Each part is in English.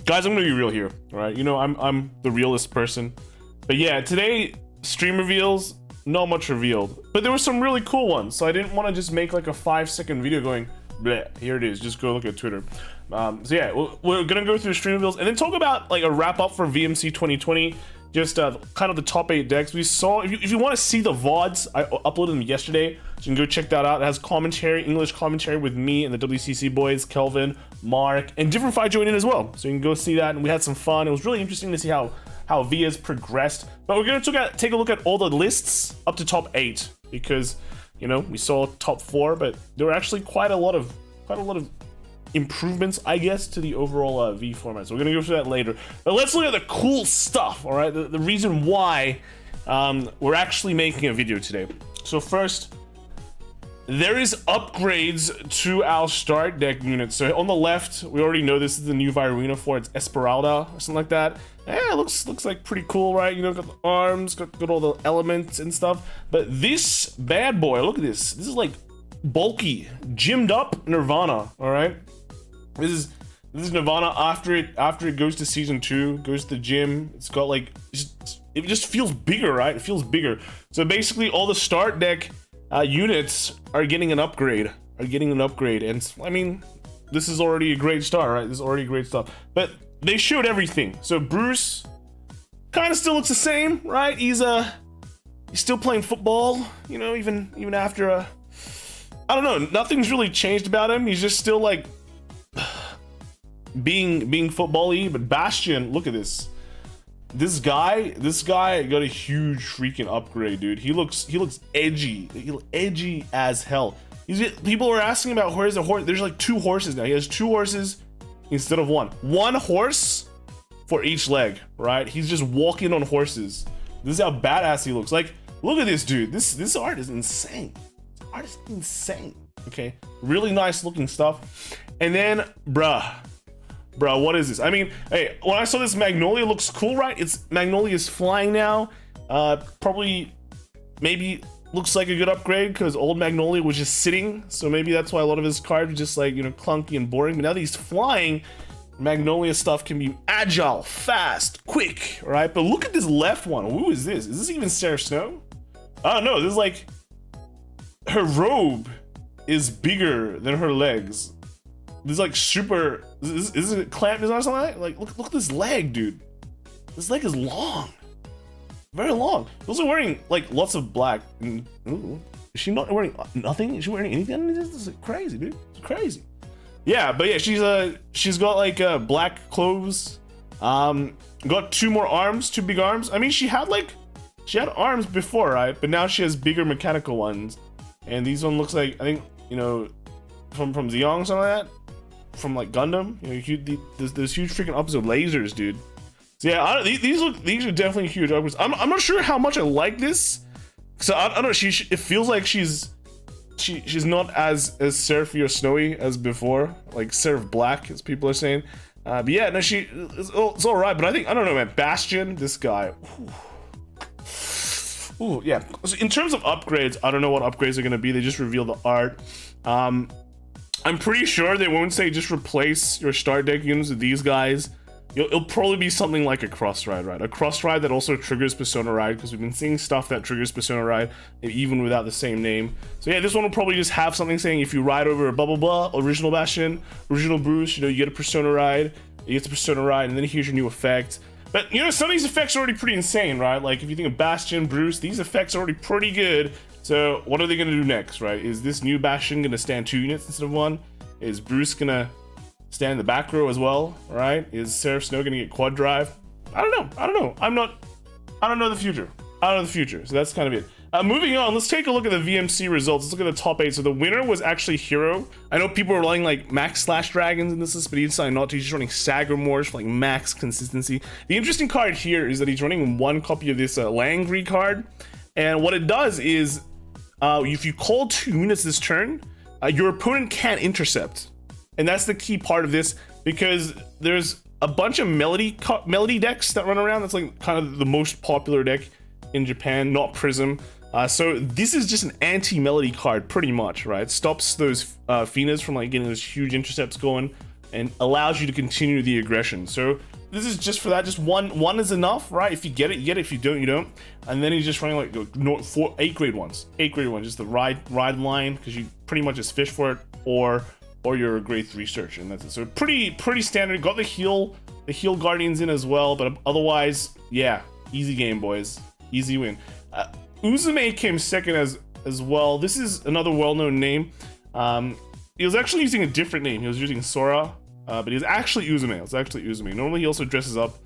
Guys, I'm gonna be real here, all right? You know, I'm the realest person. But yeah, today, stream reveals, not much revealed. But there were some really cool ones, so I didn't want to just make like a 5-second video going, bleh, here it is, just go look at Twitter. So yeah, we're gonna go through the stream reveals and then talk about like a wrap up for VMC 2020. Just kind of the top 8 decks we saw. If you want to see the VODs, I uploaded them yesterday, so you can go check that out. It has commentary, English commentary with me and the WCC boys, Kelvin, Mark, and different fight joined in as well. So you can go see that, and we had some fun. It was really interesting to see how V has progressed. But we're gonna take a look at all the lists up to top 8 because you know we saw top 4, but there were actually quite a lot of improvements, I guess, to the overall V format. So we're gonna go through that later. But let's look at the cool stuff, all right? The reason why we're actually making a video today. So first, there is upgrades to our start deck units. So on the left, we already know this is the new Virina for its Esmeralda or something like that. Yeah, it looks like pretty cool, right? You know, got the arms, got all the elements and stuff. But this bad boy, look at this. This is like bulky, gymmed up Nirvana, all right? This is Nirvana after it goes to season 2, goes to the gym. It's got like, it just feels bigger, right? It feels bigger. So basically all the start deck units are getting an upgrade, and I mean, this is already a great start, right? This is already a great stuff. But they showed everything. So Bruce kind of still looks the same, right? He's still playing football, you know, even after I don't know, nothing's really changed about him. He's just still like being football-y. But Bastion, look at this. This guy got a huge freaking upgrade, dude. He looks edgy. He looks edgy as hell. People are asking about where's the horse. There's like 2 horses now. He has 2 horses instead of 1. 1 horse for each leg, right? He's just walking on horses. This is how badass he looks. Like, look at this dude. This art is insane. This art is insane. Okay, really nice looking stuff. And then, bruh, what is this? I mean, hey, when I saw this, Magnolia looks cool, right? Magnolia's flying now. Probably, maybe looks like a good upgrade because old Magnolia was just sitting. So maybe that's why a lot of his cards are just like, you know, clunky and boring. But now that he's flying, Magnolia stuff can be agile, fast, quick, right? But look at this left one. Who is this? Is this even Seraph Snow? I don't know. This is like, her robe is bigger than her legs. This is like super. Is it clamp design or something like that? Like, look at this leg, dude. This leg is long, very long. She's also wearing like lots of black. Ooh, is she not wearing nothing? Is she wearing anything? This is crazy, dude. It's crazy. Yeah, but yeah, she's got like black clothes. Got 2 more arms, 2 big arms. I mean, she had arms before, right? But now she has bigger mechanical ones. And these one looks like, I think, you know, from Zeong, something like that. From like Gundam, you know, there's huge freaking ups of lasers, dude. So yeah, these are definitely huge upgrades. I'm not sure how much I like this. So I don't know. It feels like she's not as Seraphy or Snowy as before, like Seraph Black, as people are saying. But yeah, no, it's all right. But I don't know, man. Bastion, this guy. Ooh, yeah. So in terms of upgrades, I don't know what upgrades are gonna be. They just reveal the art. I'm pretty sure they won't say just replace your start deck units with these guys. It'll probably be something like a cross ride, right? A cross ride that also triggers Persona Ride, because we've been seeing stuff that triggers Persona Ride even without the same name. So yeah, this one will probably just have something saying if you ride over a blah blah blah, original Bastion, original Bruce, you know, you get a Persona Ride, you get the Persona Ride, and then here's your new effect. But you know, some of these effects are already pretty insane, right? Like if you think of Bastion, Bruce, these effects are already pretty good. So what are they gonna do next, right? Is this new Bastion gonna stand 2 units instead of 1? Is Bruce gonna stand in the back row as well, right? Is Seraph Snow gonna get quad drive? I don't know. I don't know the future. So that's kind of it. Moving on, let's take a look at the VMC results. Let's look at the top 8. So the winner was actually Hero. I know people are running like max slash dragons in this list, but he decided not to. He's just running Sagramores for like max consistency. The interesting card here is that he's running 1 copy of this Langri card. And what it does is, if you call 2 units this turn, your opponent can't intercept. And that's the key part of this, because there's a bunch of melody decks that run around. That's like kind of the most popular deck in Japan, not Prism. So this is just an anti-melody card, pretty much, right? Stops those Finas from like getting those huge intercepts going, and allows you to continue the aggression. So this is just for that. Just one is enough, right? If you get it, you get it. If you don't, you don't. And then he's just running like 8 grade ones, just the ride line, because you pretty much just fish for it, or you're a grade 3 search, and that's it. So pretty standard. Got the heal guardians in as well, but otherwise, yeah, easy game, boys, easy win. Uzume came second as well. This is another well-known name. He was actually using a different name. He was using Sora, but he was actually Uzume. Normally he also dresses up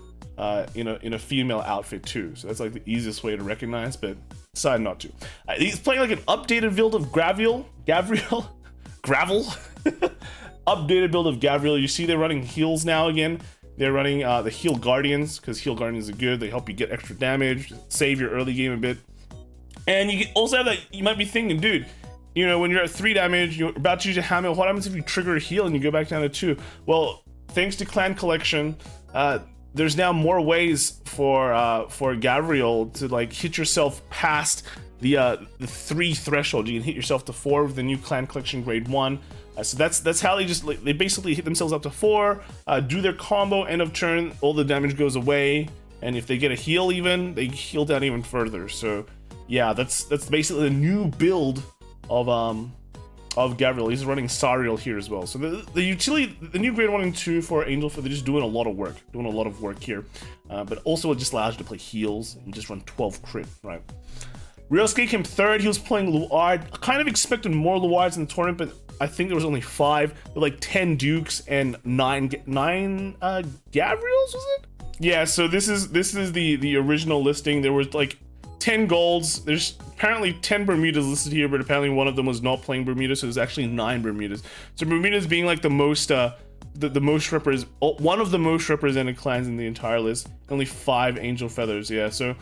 in a female outfit too, so that's like the easiest way to recognize, but decided not to. He's playing like an updated build of Gravel. Updated build of Gavriel. You see they're running heals now again. They're running the heal guardians, because heal guardians are good. They help you get extra damage, save your early game a bit. And you also have that, you might be thinking, dude, you know, when you're at 3 damage, you're about to use a hammer, what happens if you trigger a heal and you go back down to 2? Well, thanks to Clan Collection, there's now more ways for Gavriel to like hit yourself past the 3 threshold. You can hit yourself to 4 with the new Clan Collection grade 1. So that's how they basically hit themselves up to 4, do their combo, end of turn, all the damage goes away, and if they get a heal even, they heal down even further. So yeah, that's basically the new build of Gavriel. He's running Sariel here as well. So the utility, the new grade 1 and 2 for Angel, they're just doing a lot of work here. But also it just allows you to play heals and just run 12 crit, right? Ryosuke came third. He was playing Luard. I kind of expected more Luards in the tournament, but I think there was only 5. There were like 10 Dukes and 9 Gavriels, was it? Yeah, so this is the original listing. There was like 10 golds. There's apparently 10 Bermudas listed here, but apparently one of them was not playing Bermuda, so there's actually 9 Bermudas. So Bermudas being like the most one of the most represented clans in the entire list. Only 5 Angel Feathers. Yeah, so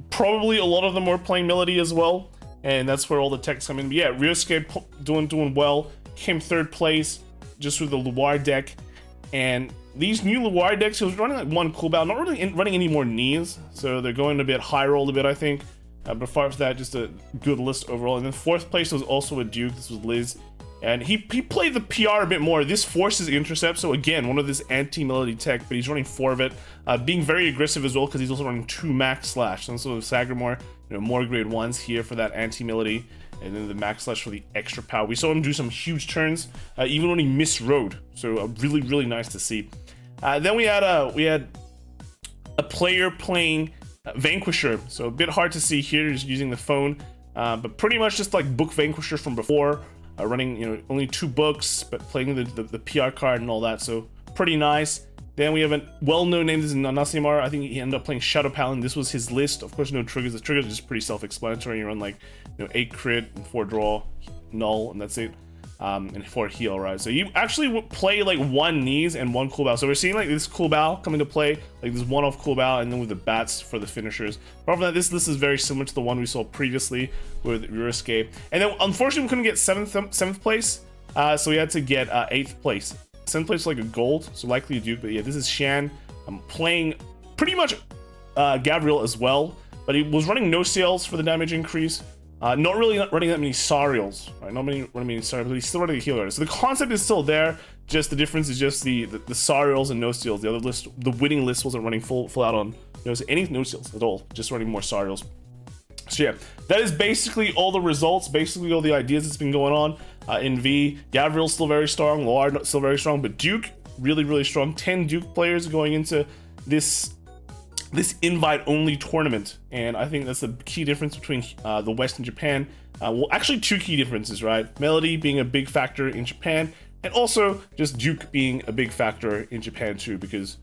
probably a lot of them were playing Melody as well, and that's where all the techs come in. But yeah, Ryosuke doing well, came 3rd place just with the Luar deck. And these new Luar decks, he was running like 1 cooldown, not really running any more knees, so they're going a bit high rolled a bit, I think. But apart from that, just a good list overall. And then 4th place was also a Duke. This was Liz, and he played the PR a bit more. This forces intercept, so again, one of this anti-melody tech, but he's running 4 of it, being very aggressive as well, because he's also running 2 max slash. And so Sagramore, you know, more grade 1s here for that anti-melody, and then the max slash for the extra power. We saw him do some huge turns, even when he misrode, so really nice to see. Then we had a player playing Vanquisher, so a bit hard to see here, just using the phone, but pretty much just like book Vanquisher from before, running, you know, only 2 books, but playing the PR card and all that, so pretty nice. Then we have a well-known name. This is Nanasimar. I think he ended up playing Shadow Paladin. This was his list. Of course, no triggers. The triggers are just pretty self-explanatory. You run like, you know, 8 crit and 4 draw, null, and that's it. And 4 heal, right? So you actually play like 1 knees and 1 coolbow. So we're seeing like this coolbow come into play, like this one-off coolbow, and then with the bats for the finishers. Apart from that, this list is very similar to the one we saw previously with Ryosuke. And then unfortunately, we couldn't get 7th place, so we had to get 8th place. 7th place is like a gold, so likely a Duke. But yeah, this is Shan. I'm playing pretty much Gavriel as well, but he was running no sales for the damage increase. Not running that many Sariels, right? Not running many Sariels, but he's still running a healer. So the concept is still there. Just the difference is just the Sariels and no steals. The other list, the winning list, wasn't running full out on any no steals at all. Just running more Sariels. So yeah, that is basically all the results. Basically all the ideas that's been going on in V. Gavriel's still very strong. Loard still very strong, but Duke really strong. 10 Duke players going into this invite-only tournament, and I think that's the key difference between the West and Japan. Well, actually 2 key differences, right? Melody being a big factor in Japan, and also just Duke being a big factor in Japan too, because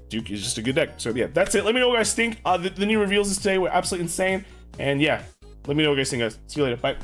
Duke is just a good deck. So yeah, that's it. Let me know what you guys think. The new reveals today were absolutely insane, and yeah, let me know what you guys think, guys. See you later. Bye.